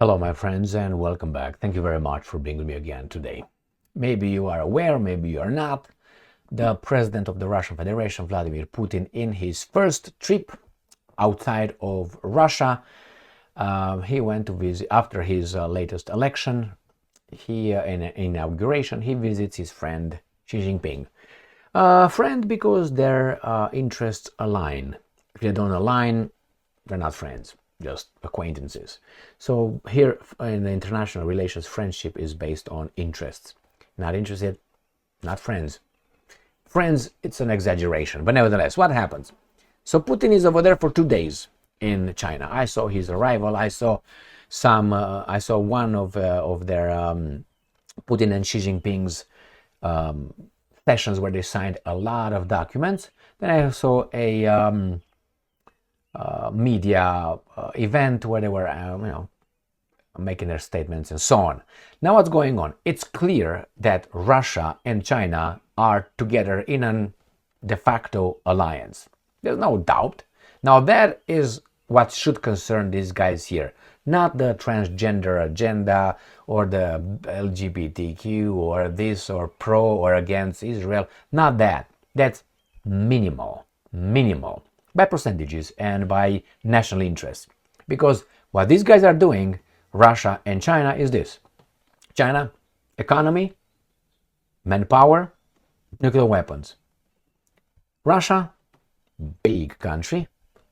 Hello, my friends, and welcome back. Thank you very much for being with me again today. Maybe you are aware, maybe you are not. The president of the Russian Federation, Vladimir Putin, in his first trip outside of Russia, he went to visit after his latest election. In inauguration, he visits his friend Xi Jinping. Friend because their interests align. If they don't align, they're not friends, just acquaintances. So here in the international relations, friendship is based on interests. Not interested, not friends. Friends, it's an exaggeration, but nevertheless, what happens? So Putin is over there for 2 days in China. I saw his arrival. I saw one of their Putin and Xi Jinping's sessions where they signed a lot of documents. Then I saw a media event where they were, making their statements and so on. Now what's going on? It's clear that Russia and China are together in a de facto alliance. There's no doubt. Now that is what should concern these guys here. Not the transgender agenda or the LGBTQ or this or pro or against Israel. Not that. That's minimal. By percentages and by national interest. Because what these guys are doing, Russia and China, is this. China, economy, manpower, nuclear weapons. Russia, big country,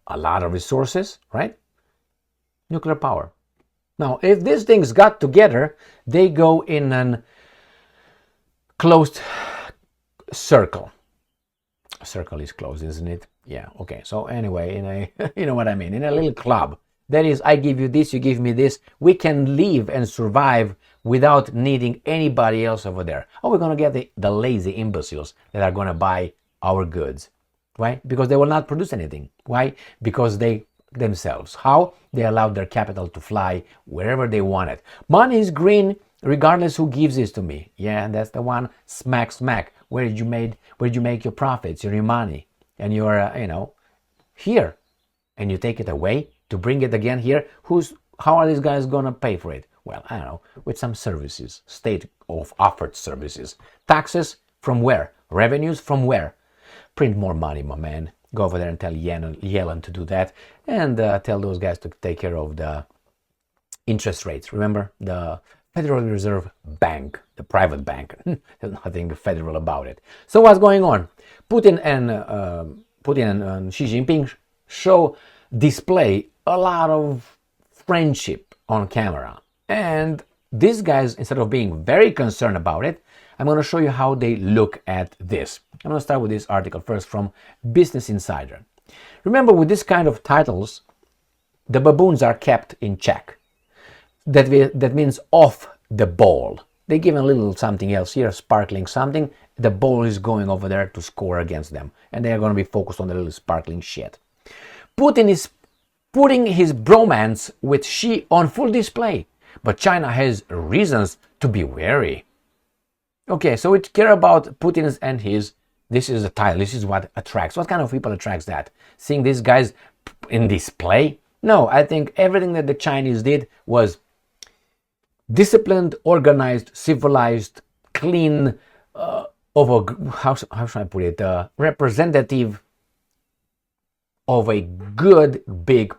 a lot of resources, right? Nuclear power. Now, if these things got together, they go in a closed circle. A circle is closed, isn't it? Yeah, okay. So anyway, in a you know what I mean, in a little club. That is, I give you this, you give me this. We can live and survive without needing anybody else over there. Oh, we're going to get the lazy imbeciles that are going to buy our goods. Why? Because they will not produce anything. Why? Because they themselves. How? They allowed their capital to fly wherever they want it. Money is green regardless who gives this to me. Yeah, that's the one. Smack. Where did you make your profits, your money? And you're, here. And you take it away to bring it again here. How are these guys going to pay for it? Well, I don't know, with some services, state-offered services. Taxes from where? Revenues from where? Print more money, my man. Go over there and tell Yellen to do that, and tell those guys to take care of the interest rates. Remember, the Federal Reserve Bank, the private bank. There's nothing federal about it. So what's going on? Putin and Xi Jinping display a lot of friendship on camera. And these guys, instead of being very concerned about it, I'm going to show you how they look at this. I'm going to start with this article first from Business Insider. Remember, with this kind of titles, the baboons are kept in check. That means off the ball. They give a little something else here, sparkling something. The ball is going over there to score against them. And they are going to be focused on the little sparkling shit. Putin is putting his bromance with Xi on full display. But China has reasons to be wary. Okay, so we care about Putin's and his. This is the title. This is what attracts. What kind of people attracts that? Seeing these guys in display? No, I think everything that the Chinese did was disciplined, organized, civilized, clean, how should I put it? Representative of a good, great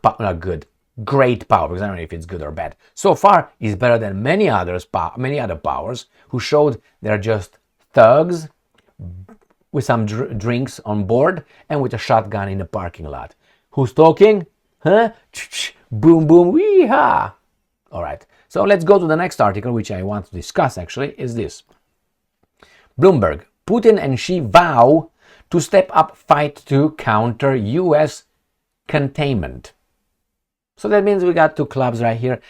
power, because I don't know if it's good or bad. So far, it's better than many other powers who showed they're just thugs with some drinks on board and with a shotgun in the parking lot. Who's talking? Huh? Boom, boom, wee-ha! All right, so let's go to the next article, which I want to discuss, actually, is this. Bloomberg, Putin and Xi vow to step up fight to counter U.S. containment. So that means we got two clubs right here.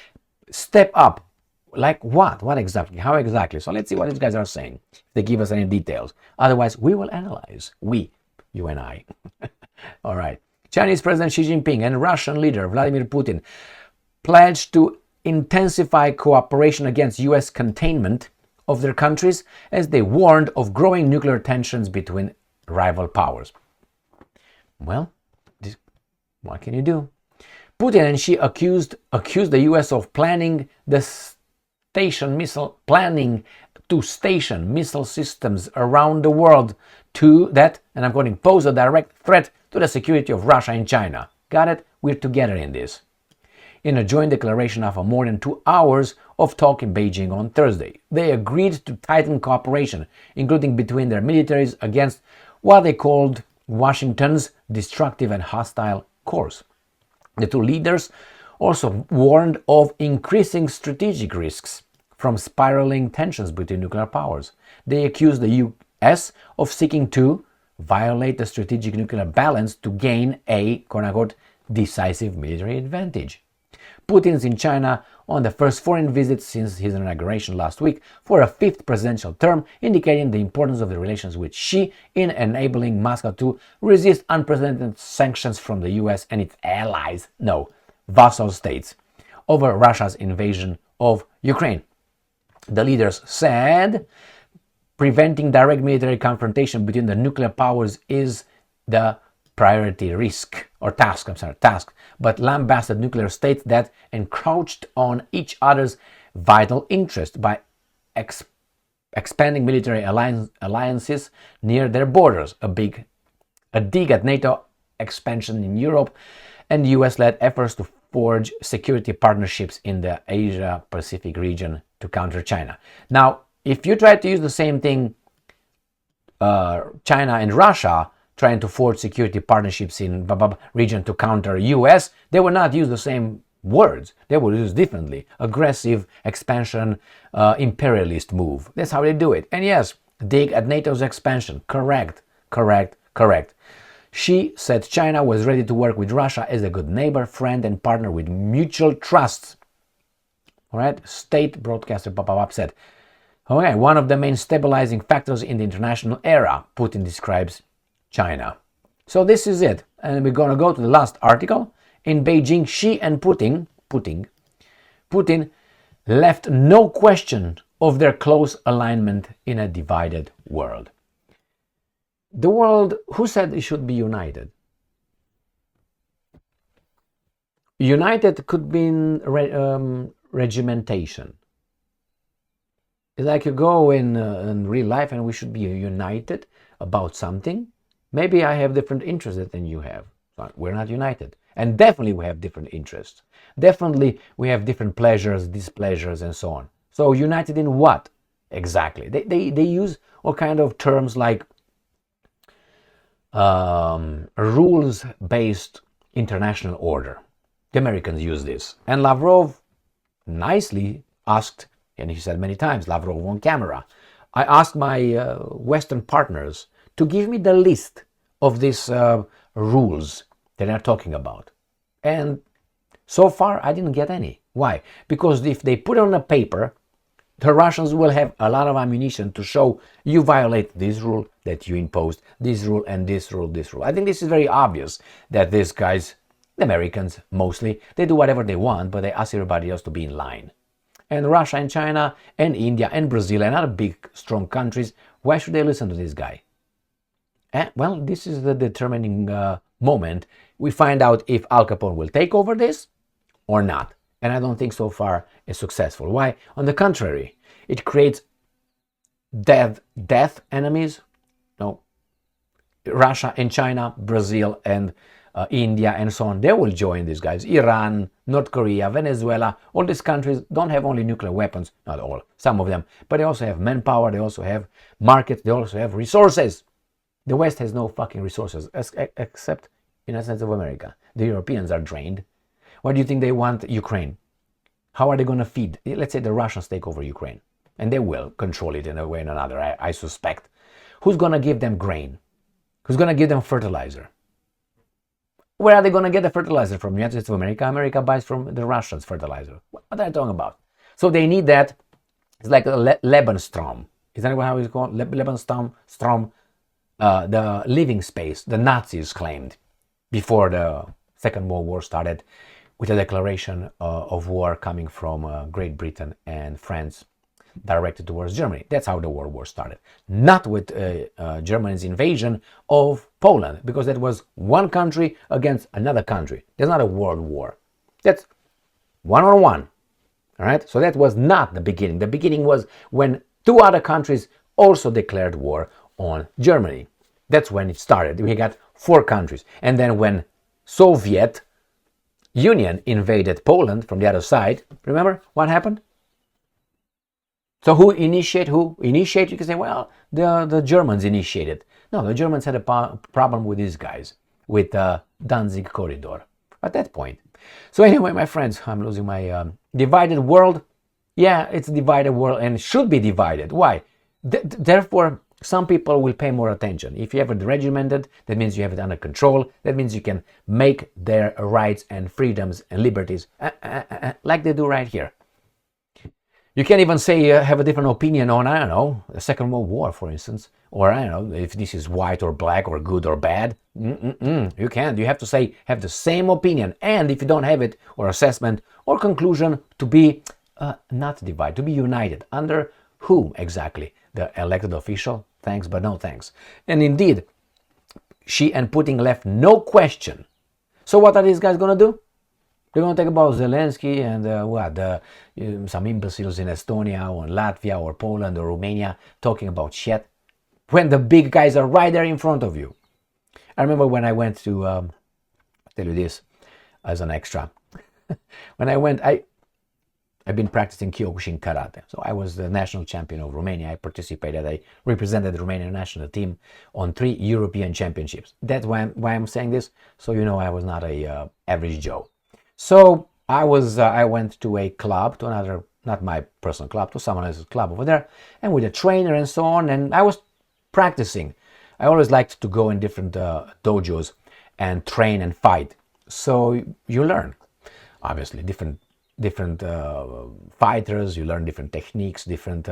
Step up. Like what? What exactly? How exactly? So let's see what these guys are saying. If they give us any details. Otherwise, we will analyze. We, you and I. All right. Chinese President Xi Jinping and Russian leader Vladimir Putin pledged to intensify cooperation against U.S. containment of their countries as they warned of growing nuclear tensions between rival powers. Well, what can you do? Putin and Xi accused the US of planning to station missile systems around the world that, and I'm quoting, pose a direct threat to the security of Russia and China. Got it? We're together in this. In a joint declaration after more than 2 hours of talk in Beijing on Thursday, they agreed to tighten cooperation, including between their militaries, against what they called Washington's destructive and hostile course. The two leaders also warned of increasing strategic risks from spiraling tensions between nuclear powers. They accused the US of seeking to violate the strategic nuclear balance to gain a, quote-unquote, decisive military advantage. Putin's in China on the first foreign visit since his inauguration last week for a fifth presidential term, indicating the importance of the relations with Xi in enabling Moscow to resist unprecedented sanctions from the US and its allies, vassal states, over Russia's invasion of Ukraine. The leaders said preventing direct military confrontation between the nuclear powers is the priority task, but lambasted nuclear states that encroached on each other's vital interest by expanding military alliances near their borders, a dig at NATO expansion in Europe, and US-led efforts to forge security partnerships in the Asia-Pacific region to counter China. Now, if you try to use the same thing, China and Russia trying to forge security partnerships in region to counter US, they will not use the same words. They will use differently. Aggressive, expansion, imperialist move. That's how they do it. And yes, dig at NATO's expansion. Correct. Xi said China was ready to work with Russia as a good neighbor, friend, and partner with mutual trust. All right, state broadcaster said, okay, one of the main stabilizing factors in the international era, Putin describes China. So this is it. And we're going to go to the last article. In Beijing, Xi and Putin left no question of their close alignment in a divided world. The world, who said it should be united? United could mean regimentation. It's like you go in real life and we should be united about something. Maybe I have different interests than you have. But we're not united. And definitely we have different interests. Definitely we have different pleasures, displeasures, and so on. So united in what exactly? They use all kind of terms like rules-based international order. The Americans use this. And Lavrov nicely asked, and he said many times, Lavrov on camera, I asked my Western partners to give me the list of these rules that they're talking about. And so far, I didn't get any. Why? Because if they put it on a paper, the Russians will have a lot of ammunition to show you violate this rule that you imposed, this rule and this rule, this rule. I think this is very obvious that these guys, the Americans mostly, they do whatever they want, but they ask everybody else to be in line. And Russia and China and India and Brazil and other big, strong countries, why should they listen to this guy? Well, this is the determining moment. We find out if Al Capone will take over this or not. And I don't think so far is successful. Why? On the contrary, it creates death enemies. No, Russia and China, Brazil and India and so on, they will join these guys. Iran, North Korea, Venezuela, all these countries don't have only nuclear weapons, not all, some of them, but they also have manpower, they also have markets, they also have resources. The West has no fucking resources, except in a sense of America. The Europeans are drained. Why do you think they want Ukraine? How are they going to feed? Let's say the Russians take over Ukraine, and they will control it in a way or another, I suspect. Who's going to give them grain? Who's going to give them fertilizer? Where are they going to get the fertilizer from? United States of America? America buys from the Russians fertilizer. What are they talking about? So they need that. It's like a Lebensraum. Is that how it's called? Lebensraum, the living space the Nazis claimed before the Second World War started, with a declaration of war coming from Great Britain and France directed towards Germany. That's how the World War started. Not with Germany's invasion of Poland, because that was one country against another country. There's not a world war. That's one-on-one. All right, so that was not the beginning. The beginning was when two other countries also declared war on Germany. That's when it started. We got 4 countries. And then when Soviet Union invaded Poland from the other side, remember what happened? So who initiated? You can say, well, the Germans initiated. No, the Germans had a problem with these guys, with Danzig corridor at that point. So anyway, my friends, I'm losing my divided world. Yeah, it's a divided world and should be divided. Why? Therefore, some people will pay more attention. If you have it regimented, that means you have it under control. That means you can make their rights and freedoms and liberties like they do right here. You can even say have a different opinion on, I don't know, the Second World War, for instance, or I don't know if this is white or black or good or bad. You can't. You have to say have the same opinion, and if you don't have it, or assessment or conclusion, to be not divided, to be united. Under whom exactly? The elected official? Thanks, but no thanks. And indeed, Xi and Putin left no question. So what are these guys going to do? They're going to talk about Zelensky and some imbeciles in Estonia or Latvia or Poland or Romania talking about shit when the big guys are right there in front of you. I remember when I went to, I'll tell you this as an extra. When I went, I've been practicing Kyokushin Karate. So I was the national champion of Romania. I participated, I represented the Romanian national team on 3 European championships. That's why I'm saying this, so you know I was not a average Joe. So I went to a club, to another, not my personal club, to someone else's club over there, and with a trainer and so on, and I was practicing. I always liked to go in different dojos and train and fight. So you learn, obviously, different fighters, you learn different techniques, different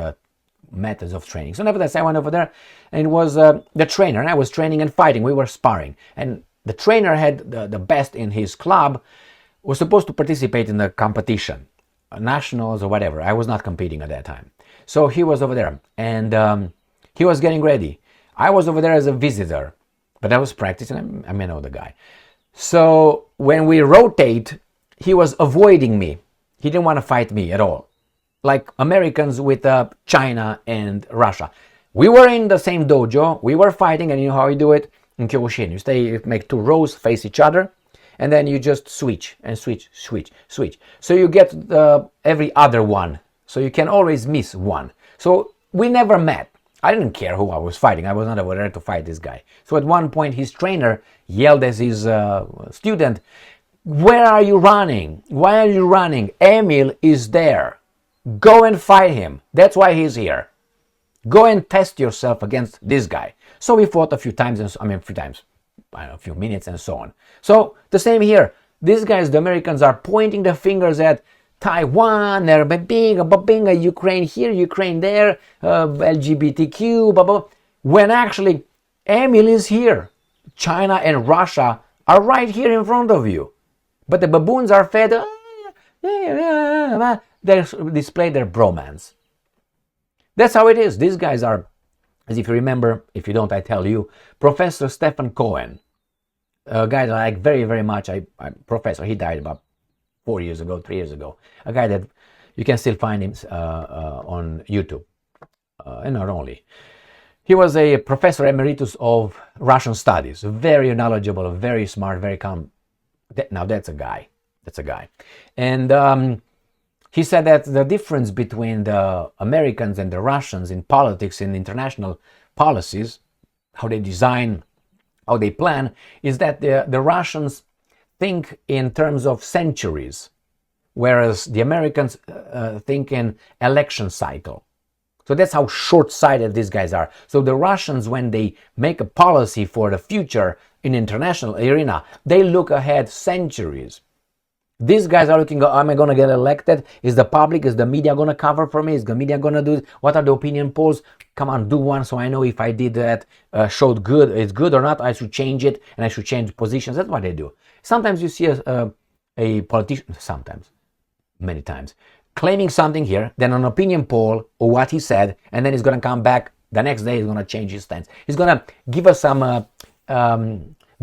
methods of training. So nevertheless, I went over there, and it was the trainer, and I was training and fighting. We were sparring, and the trainer had the best in his club, was supposed to participate in the competition, nationals or whatever. I was not competing at that time. So he was over there, and he was getting ready. I was over there as a visitor, but I was practicing. I know the guy. So when we rotate, he was avoiding me. He didn't want to fight me at all. Like Americans with China and Russia. We were in the same dojo. We were fighting, and you know how you do it? In Kyokushin. You make 2 rows face each other, and then you just switch and switch. So you get every other one. So you can always miss one. So we never met. I didn't care who I was fighting. I was not over there to fight this guy. So at one point, his trainer yelled at his student, "Where are you running? Why are you running? Emil is there. Go and fight him. That's why he's here. Go and test yourself against this guy." So we fought a few times, a few minutes and so on. So the same here. These guys, the Americans, are pointing the fingers at Taiwan, they're being Ukraine here, Ukraine there, LGBTQ, blah, blah. When actually Emil is here. China and Russia are right here in front of you. But the baboons are fed, they display their bromance. That's how it is. These guys are, as if you remember, if you don't, I tell you, Professor Stephen Cohen, a guy that I like very, very much. Professor, he died about 3 years ago. A guy that you can still find him on YouTube, and not only. He was a professor emeritus of Russian studies, very knowledgeable, very smart, very calm. Now that's a guy. And he said that the difference between the Americans and the Russians in politics, in international policies, how they design, how they plan, is that the Russians think in terms of centuries, whereas the Americans think in election cycle. So that's how short-sighted these guys are. So the Russians, when they make a policy for the future in international arena, they look ahead centuries. These guys are looking, am I going to get elected? Is the public, is the media going to cover for me? Is the media going to do it? What are the opinion polls? Come on, do one so I know if I did that, showed good, it's good or not. I should change it and I should change positions. That's what they do. Sometimes you see a politician, many times, claiming something here, then an opinion poll or what he said, and then he's going to come back the next day, he's going to change his stance. He's going to give us some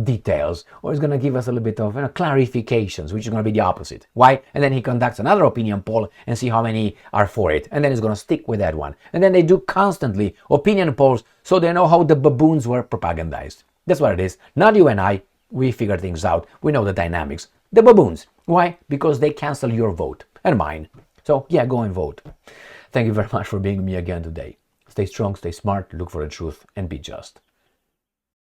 details, or he's going to give us a little bit of clarifications, which is going to be the opposite. Why? And then he conducts another opinion poll and see how many are for it, and then he's going to stick with that one. And then they do constantly opinion polls so they know how the baboons were propagandized. That's what it is. Not you and I. We figure things out. We know the dynamics. The baboons. Why? Because they cancel your vote and mine. So yeah, go and vote. Thank you very much for being with me again today. Stay strong, stay smart, look for the truth, and be just.